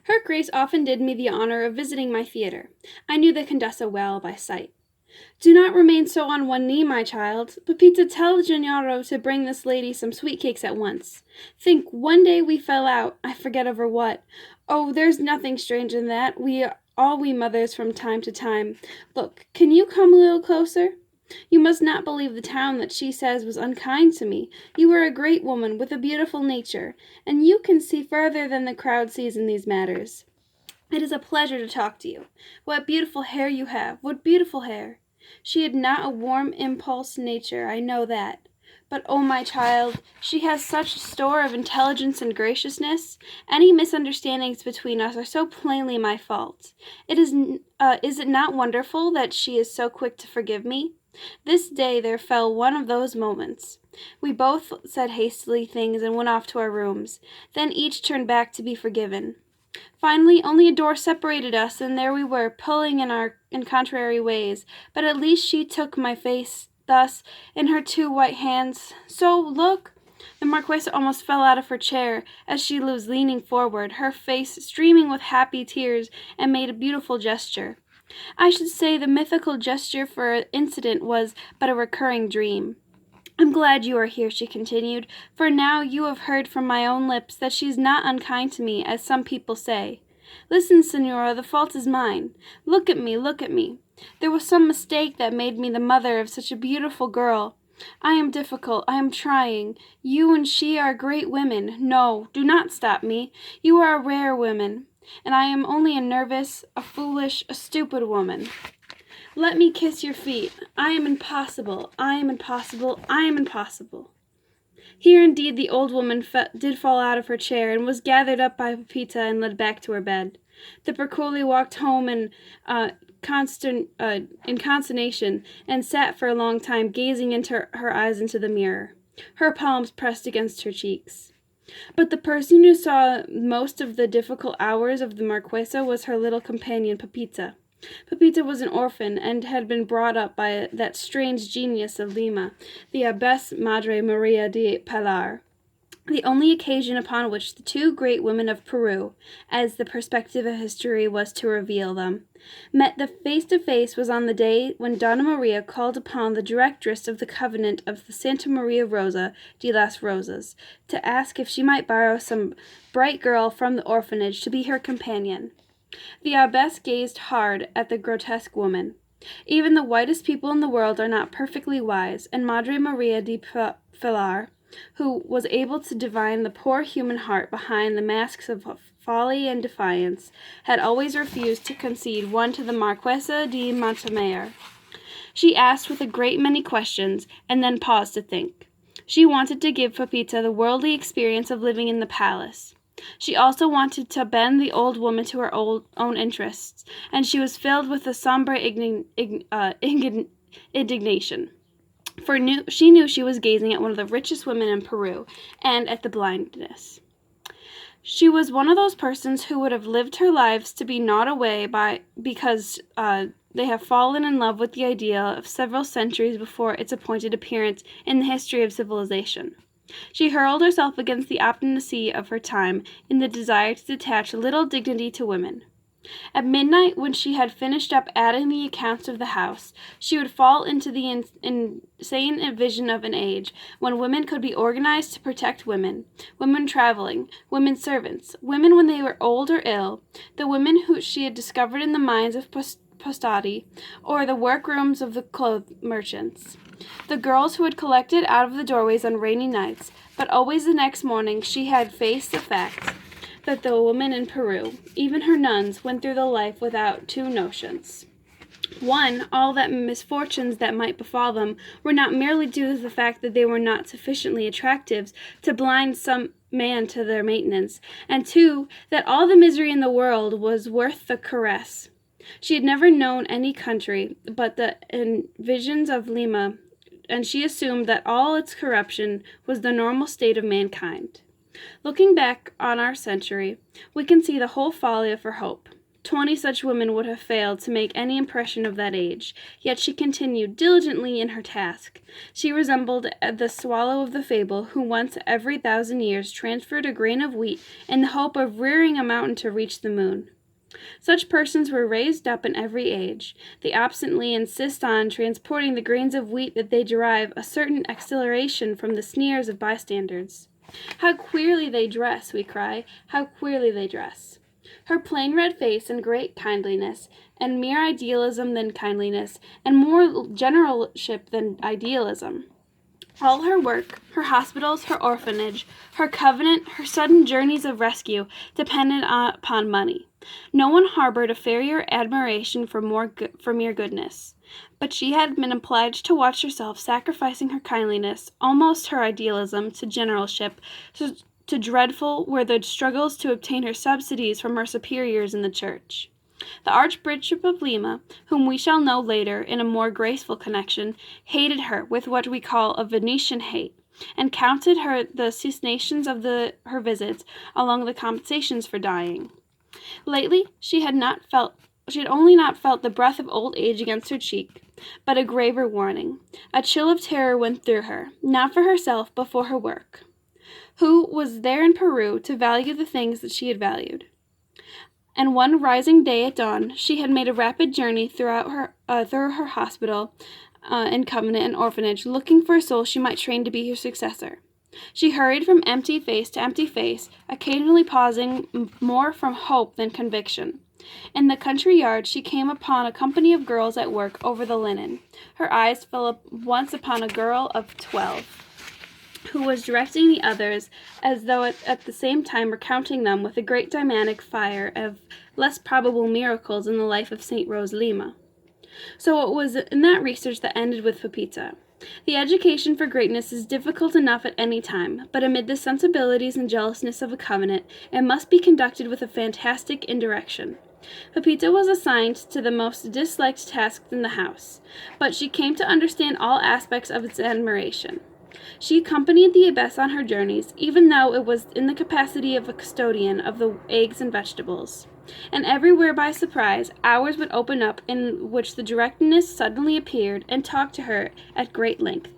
Her Grace often did me the honor of visiting my theatre. I knew the Contessa well by sight. Do not remain so on one knee, my child. Pepita, tell Gennaro to bring this lady some sweet cakes at once. Think, one day we fell out, I forget over what. Oh, there's nothing strange in that. All we mothers from time to time. Look, can you come a little closer? You must not believe the town that she says was unkind to me. You are a great woman with a beautiful nature, and you can see further than the crowd sees in these matters. It is a pleasure to talk to you. What beautiful hair you have! What beautiful hair! She had not a warm impulse nature, I know that. But, oh, my child, she has such store of intelligence and graciousness. Any misunderstandings between us are so plainly my fault. Is it not wonderful that she is so quick to forgive me? This day there fell one of those moments. We both said hastily things and went off to our rooms. Then each turned back to be forgiven. Finally, only a door separated us, and there we were, pulling in contrary ways. But at least she took my face thus in her two white hands. So, look! The Marquesa almost fell out of her chair as she was leaning forward, her face streaming with happy tears, and made a beautiful gesture. I should say the mythical gesture for incident was but a recurring dream. I'm glad you are here, she continued, for now you have heard from my own lips that she is not unkind to me, as some people say. Listen, Signora, the fault is mine. Look at me, look at me. There was some mistake that made me the mother of such a beautiful girl. I am difficult, I am trying. You and she are great women. No, do not stop me. You are a rare woman, and I am only a nervous, a foolish, a stupid woman. Let me kiss your feet. I am impossible, I am impossible, I am impossible. Here indeed the old woman did fall out of her chair, and was gathered up by Pepita and led back to her bed. The Percoli walked home in consternation, and sat for a long time gazing into her eyes into the mirror, her palms pressed against her cheeks. But the person who saw most of the difficult hours of the Marquesa was her little companion Pepita. Pepita was an orphan, and had been brought up by that strange genius of Lima, the Abbess Madre Maria de Pilar. The only occasion upon which the two great women of Peru, as the perspective of history was to reveal them, met the face to face was on the day when Donna Maria called upon the directress of the convent of the Santa Maria Rosa de las Rosas to ask if she might borrow some bright girl from the orphanage to be her companion. The abbess gazed hard at the grotesque woman. Even the whitest people in the world are not perfectly wise, and Madre Maria de Pilar, who was able to divine the poor human heart behind the masks of folly and defiance, had always refused to concede one to the Marquesa de Montemayor. She asked with a great many questions, and then paused to think. She wanted to give Pepita the worldly experience of living in the palace. She also wanted to bend the old woman to her own interests, and she was filled with a sombre indignation. For she knew she was gazing at one of the richest women in Peru, and at the blindness. She was one of those persons who would have lived her lives to be gnawed away because they have fallen in love with the idea of several centuries before its appointed appearance in the history of civilization. She hurled herself against the obstinacy of her time in the desire to attach little dignity to women. At midnight, when she had finished up adding the accounts of the house, she would fall into the insane vision of an age when women could be organized to protect women, women traveling, women servants, women when they were old or ill, the women who she had discovered in the mines of Postati, or the workrooms of the clothes merchants. The girls who had collected out of the doorways on rainy nights, but always the next morning she had faced the fact that the women in Peru, even her nuns, went through the life without two notions. One, all that misfortunes that might befall them were not merely due to the fact that they were not sufficiently attractive to blind some man to their maintenance, and two, that all the misery in the world was worth the caress. She had never known any country but the visions of Lima, and she assumed that all its corruption was the normal state of mankind. Looking back on our century, we can see the whole folly of her hope. 20 such women would have failed to make any impression of that age, yet she continued diligently in her task. She resembled the swallow of the fable, who once every 1,000 years transferred a grain of wheat in the hope of rearing a mountain to reach the moon. Such persons were raised up in every age. They absently insist on transporting the grains of wheat that they derive a certain exhilaration from the sneers of bystanders. How queerly they dress, we cry, how queerly they dress. Her plain red face and great kindliness, and mere idealism than kindliness, and more generalship than idealism. All her work, her hospitals, her orphanage, her covenant, her sudden journeys of rescue, depended upon money. No one harbored a fairer admiration for mere goodness. But she had been obliged to watch herself sacrificing her kindliness, almost her idealism, to generalship, to dreadful were the struggles to obtain her subsidies from her superiors in the church. The Archbishop of Lima, whom we shall know later in a more graceful connection, hated her with what we call a Venetian hate, and counted her the cessations of her visits among the compensations for dying. Lately she had only not felt the breath of old age against her cheek, but a graver warning. A chill of terror went through her, not for herself, but for her work. Who was there in Peru to value the things that she had valued? And one rising day at dawn, she had made a rapid journey through her hospital and convent and orphanage, looking for a soul she might train to be her successor. She hurried from empty face to empty face, occasionally pausing more from hope than conviction. In the country yard she came upon a company of girls at work over the linen. Her eyes fell once upon a girl of 12, who was directing the others, as though at the same time recounting them with a great dynamic fire of less probable miracles in the life of St. Rose Lima. So it was in that research that ended with Pepita. The education for greatness is difficult enough at any time, but amid the sensibilities and jealousness of a convent, it must be conducted with a fantastic indirection. Pepita was assigned to the most disliked task in the house, but she came to understand all aspects of its admiration. She accompanied the abbess on her journeys, even though it was in the capacity of a custodian of the eggs and vegetables. And everywhere by surprise, hours would open up in which the directress suddenly appeared and talked to her at great length,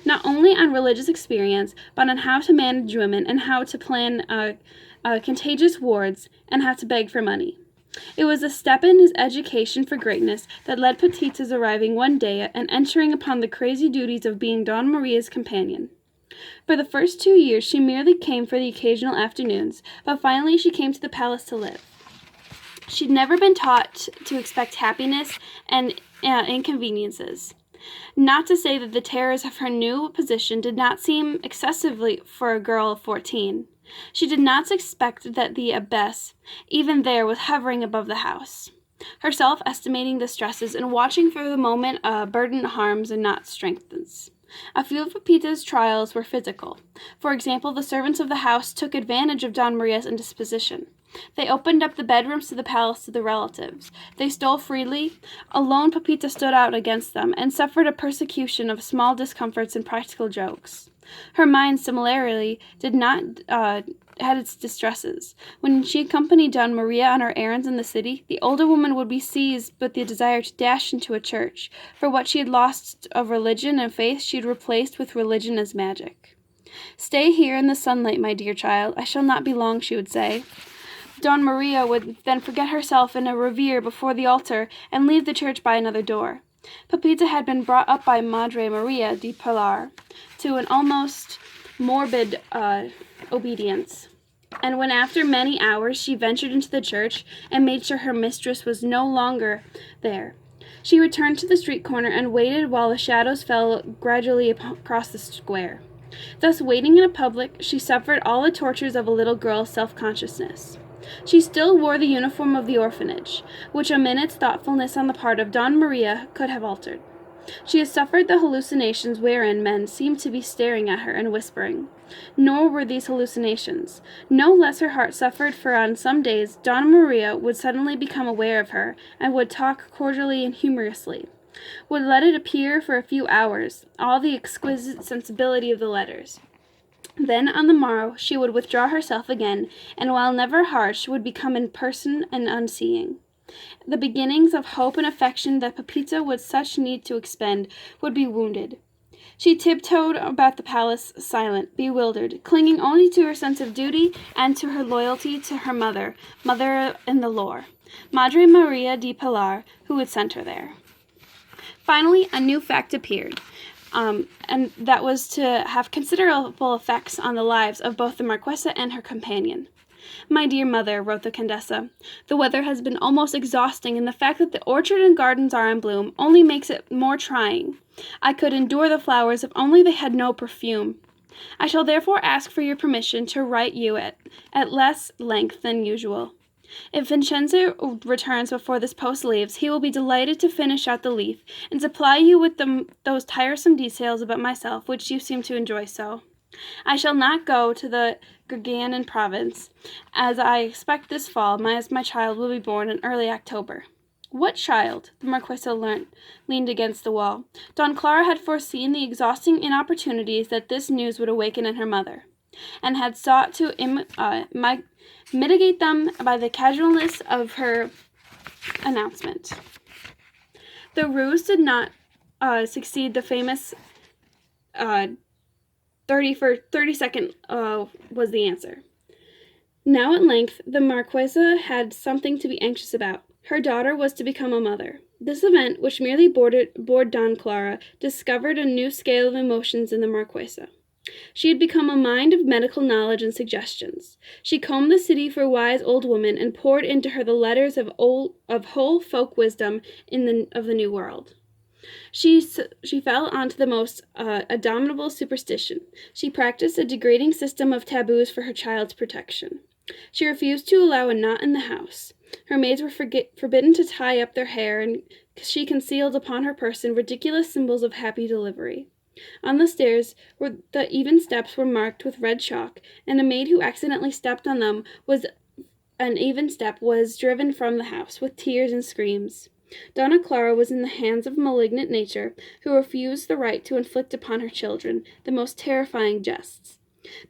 not only on religious experience, but on how to manage women and how to plan contagious wards and how to beg for money. It was a step in his education for greatness that led Pepita's arriving one day and entering upon the crazy duties of being Don Maria's companion. For the first 2 years she merely came for the occasional afternoons, but finally she came to the palace to live. She'd never been taught to expect happiness and inconveniences. Not to say that the terrors of her new position did not seem excessively for a girl of 14. She did not suspect that the abbess, even there, was hovering above the house, herself estimating the stresses and watching for the moment a burden harms and not strengthens. A few of Pepita's trials were physical. For example, the servants of the house took advantage of Don Maria's indisposition. They opened up the bedrooms to the palace to the relatives. They stole freely. Alone Pepita stood out against them, and suffered a persecution of small discomforts and practical jokes. Her mind, similarly, had its distresses. When she accompanied Don Maria on her errands in the city, the older woman would be seized with the desire to dash into a church. For what she had lost of religion and faith she had replaced with religion as magic. "Stay here in the sunlight, my dear child. I shall not be long," she would say. Don Maria would then forget herself in a revere before the altar and leave the church by another door. Pepita had been brought up by Madre Maria di Pilar to an almost morbid obedience, and when after many hours she ventured into the church and made sure her mistress was no longer there, she returned to the street corner and waited while the shadows fell gradually across the square. Thus, waiting in a public, she suffered all the tortures of a little girl's self-consciousness. She still wore the uniform of the orphanage, which a minute's thoughtfulness on the part of Don Maria could have altered. She has suffered the hallucinations wherein men seemed to be staring at her and whispering. Nor were these hallucinations. No less her heart suffered, for on some days Don Maria would suddenly become aware of her, and would talk cordially and humorously, would let it appear for a few hours, all the exquisite sensibility of the letters. Then, on the morrow, she would withdraw herself again, and while never harsh, would become in person and unseeing. The beginnings of hope and affection that Pepita would such need to expend would be wounded. She tiptoed about the palace, silent, bewildered, clinging only to her sense of duty and to her loyalty to her mother-in-the-law, Madre Maria di Pilar, who had sent her there. Finally, a new fact appeared, and that was to have considerable effects on the lives of both the Marquesa and her companion. "My dear mother," wrote the Contessa, "the weather has been almost exhausting, and the fact that the orchard and gardens are in bloom only makes it more trying. I could endure the flowers if only they had no perfume. I shall therefore ask for your permission to write you at less length than usual. If Vincenzo returns before this post leaves, he will be delighted to finish out the leaf and supply you with those tiresome details about myself which you seem to enjoy so. I shall not go to the Gregarian province, as I expect this fall, as my child will be born in early October." What child? The Marquesa leaned against the wall. Don Clara had foreseen the exhausting inopportunities that this news would awaken in her mother, and had sought to mitigate them by the casualness of her announcement. The ruse did not succeed. The famous 30-second was the answer. Now at length the Marquesa had something to be anxious about. Her daughter was to become a mother. This event, which merely bored Don Clara, discovered a new scale of emotions in the Marquesa. She had become a mind of medical knowledge and suggestions. She combed the city for wise old women and poured into her the letters of whole folk wisdom of the New World. She fell onto the most abominable superstition. She practiced a degrading system of taboos for her child's protection. She refused to allow a knot in the house. Her maids were forbidden to tie up their hair, and she concealed upon her person ridiculous symbols of happy delivery. On the stairs, where the even steps were marked with red chalk, and a maid who accidentally stepped on them was driven from the house with tears and screams. Donna Clara was in the hands of malignant nature, who refused the right to inflict upon her children the most terrifying jests.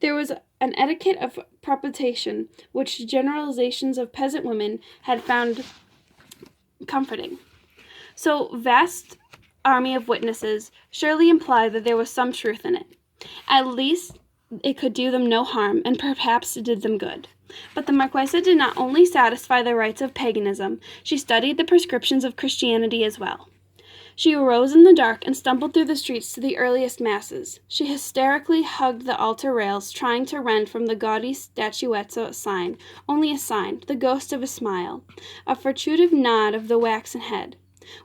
There was an etiquette of propitiation which generalizations of peasant women had found comforting. So vast army of witnesses surely implied that there was some truth in it. At least it could do them no harm, and perhaps it did them good. But the Marquesa did not only satisfy the rites of paganism, she studied the prescriptions of Christianity as well. She arose in the dark and stumbled through the streets to the earliest masses. She hysterically hugged the altar rails, trying to rend from the gaudy statuettes a sign, only a sign, the ghost of a smile, a furtive nod of the waxen head.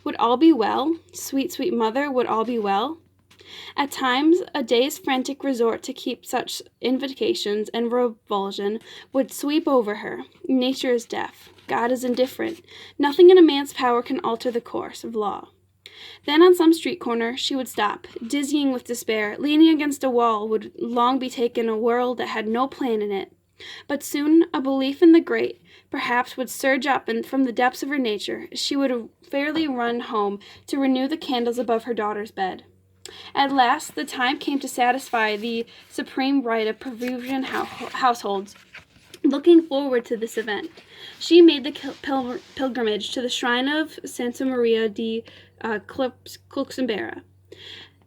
Would all be well? Sweet, sweet mother, would all be well? At times, a day's frantic resort to keep such invocations and revulsion would sweep over her. Nature is deaf. God is indifferent. Nothing in a man's power can alter the course of law. Then on some street corner she would stop, dizzying with despair, leaning against a wall would long be taken a world that had no plan in it. But soon a belief in the great, perhaps, would surge up, and from the depths of her nature she would fairly run home to renew the candles above her daughter's bed. At last the time came to satisfy the supreme right of Peruvian households. Looking forward to this event, she made the pilgrimage to the shrine of Santa Maria di Cluxambera.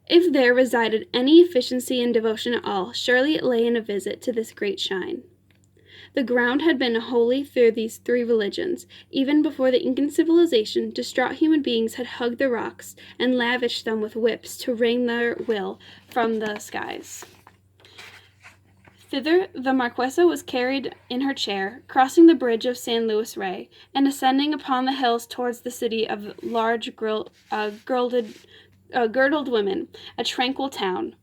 If there resided any efficiency and devotion at all, surely it lay in a visit to this great shrine. The ground had been holy through these three religions. Even before the Incan civilization, distraught human beings had hugged the rocks and lavished them with whips to wring their will from the skies. Thither the Marquesa was carried in her chair, crossing the bridge of San Luis Rey, and ascending upon the hills towards the city of large girdled women, a tranquil town.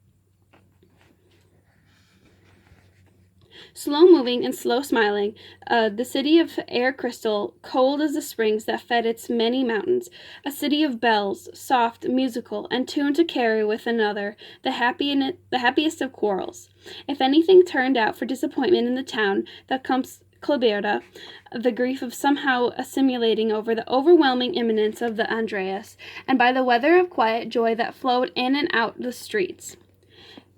Slow-moving and slow-smiling, the city of air crystal, cold as the springs that fed its many mountains, a city of bells, soft, musical, and tuned to carry with another the happiest of quarrels. If anything turned out for disappointment in the town, that comes Claberta, the grief of somehow assimilating over the overwhelming imminence of the Andreas, and by the weather of quiet joy that flowed in and out the streets.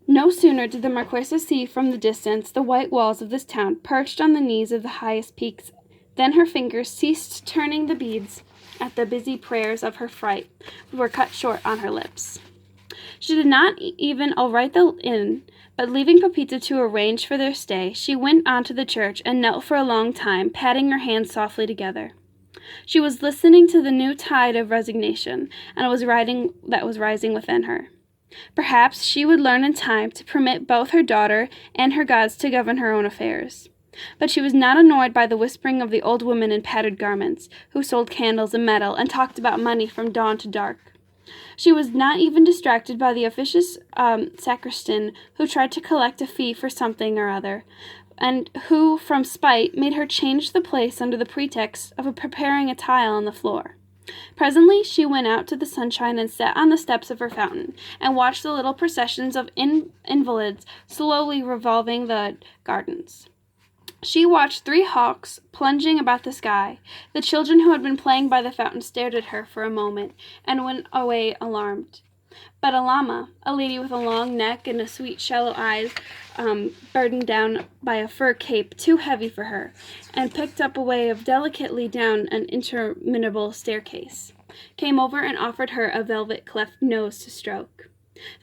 No sooner did the Marquesa see from the distance the white walls of this town perched on the knees of the highest peaks Then her fingers ceased turning the beads at the busy prayers of her fright, were cut short on her lips. She did not even alight the inn, but leaving Pepita to arrange for their stay, she went on to the church and knelt for a long time, patting her hands softly together. She was listening to the new tide of resignation that was rising within her. Perhaps she would learn in time to permit both her daughter and her gods to govern her own affairs. But she was not annoyed by the whispering of the old women in tattered garments, who sold candles and metal and talked about money from dawn to dark. She was not even distracted by the officious sacristan who tried to collect a fee for something or other, and who, from spite, made her change the place under the pretext of preparing a tile on the floor. Presently she went out to the sunshine and sat on the steps of her fountain, and watched the little processions of invalids slowly revolving the gardens. She watched 3 hawks plunging about the sky. The children who had been playing by the fountain stared at her for a moment, and went away alarmed. But a llama, a lady with a long neck and a sweet shallow eyes, burdened down by a fur cape too heavy for her, and picked up a way of delicately down an interminable staircase, came over and offered her a velvet cleft nose to stroke.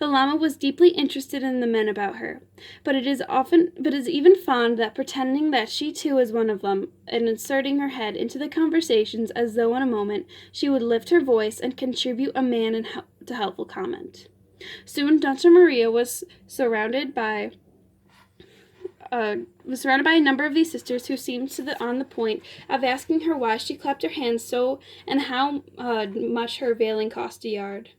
The llama was deeply interested in the men about her, but is even fond that pretending that she too is one of them, and inserting her head into the conversations as though in a moment she would lift her voice and contribute a man to helpful comment. Soon Donna Maria was surrounded by a number of these sisters who seemed on the point of asking her why she clapped her hands so and how much her veiling cost a yard.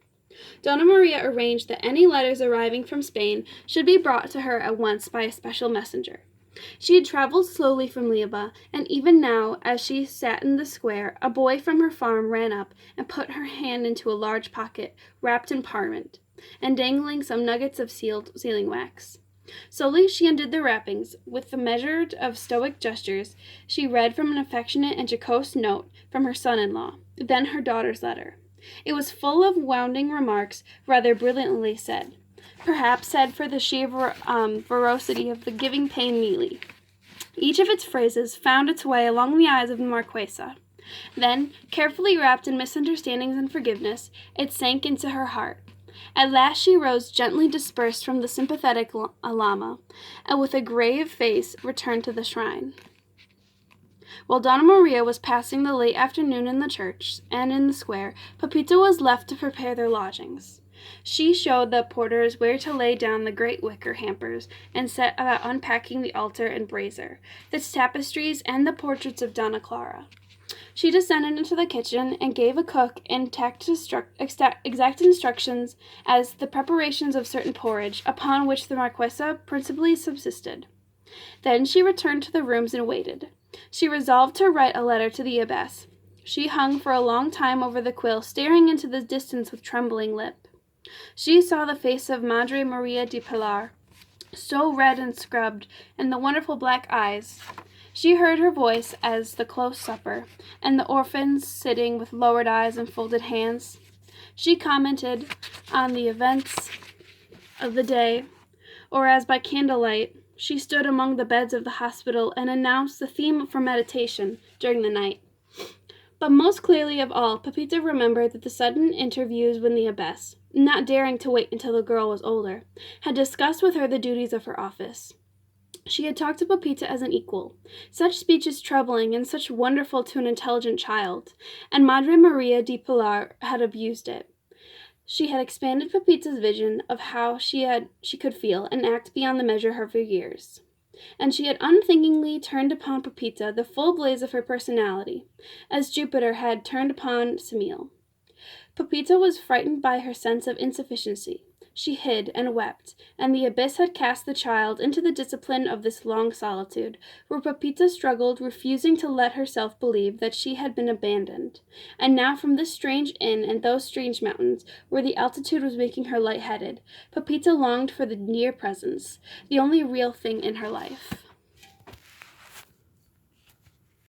Donna Maria arranged that any letters arriving from Spain should be brought to her at once by a special messenger. She had traveled slowly from Leiva, and even now, as she sat in the square, a boy from her farm ran up and put her hand into a large pocket wrapped in parchment, and dangling some nuggets of sealing wax. Slowly she undid the wrappings. With the measured of stoic gestures, she read from an affectionate and jocose note from her son-in-law, then her daughter's letter. It was full of wounding remarks, rather brilliantly said, perhaps said for the sheer ferocity of the giving pain neatly. Each of its phrases found its way along the eyes of the Marquesa. Then, carefully wrapped in misunderstandings and forgiveness, it sank into her heart. At last she rose gently dispersed from the sympathetic llama, and with a grave face returned to the shrine. While Donna Maria was passing the late afternoon in the church and in the square, Pepita was left to prepare their lodgings. She showed the porters where to lay down the great wicker hampers, and set about unpacking the altar and brazier, the tapestries, and the portraits of Donna Clara. She descended into the kitchen and gave a cook exact instructions as the preparations of certain porridge, upon which the Marquesa principally subsisted. Then she returned to the rooms and waited. She resolved to write a letter to the abbess. She hung for a long time over the quill, staring into the distance with trembling lip. She saw the face of Madre Maria de Pilar, so red and scrubbed, and the wonderful black eyes. She heard her voice as the close supper, and the orphans sitting with lowered eyes and folded hands. She commented on the events of the day, or as by candlelight she stood among the beds of the hospital and announced the theme for meditation during the night. But most clearly of all, Pepita remembered that the sudden interviews when the abbess, not daring to wait until the girl was older, had discussed with her the duties of her office. She had talked to Pepita as an equal. Such speech is troubling and such wonderful to an intelligent child, and Madre Maria de Pilar had abused it. She had expanded Pepita's vision of how she could feel and act beyond the measure of her years. And she had unthinkingly turned upon Pepita the full blaze of her personality, as Jupiter had turned upon Semele. Pepita was frightened by her sense of insufficiency. She hid and wept, and the abyss had cast the child into the discipline of this long solitude, where Pepita struggled, refusing to let herself believe that she had been abandoned. And now from this strange inn and those strange mountains, where the altitude was making her light-headed, Pepita longed for the near presence, the only real thing in her life.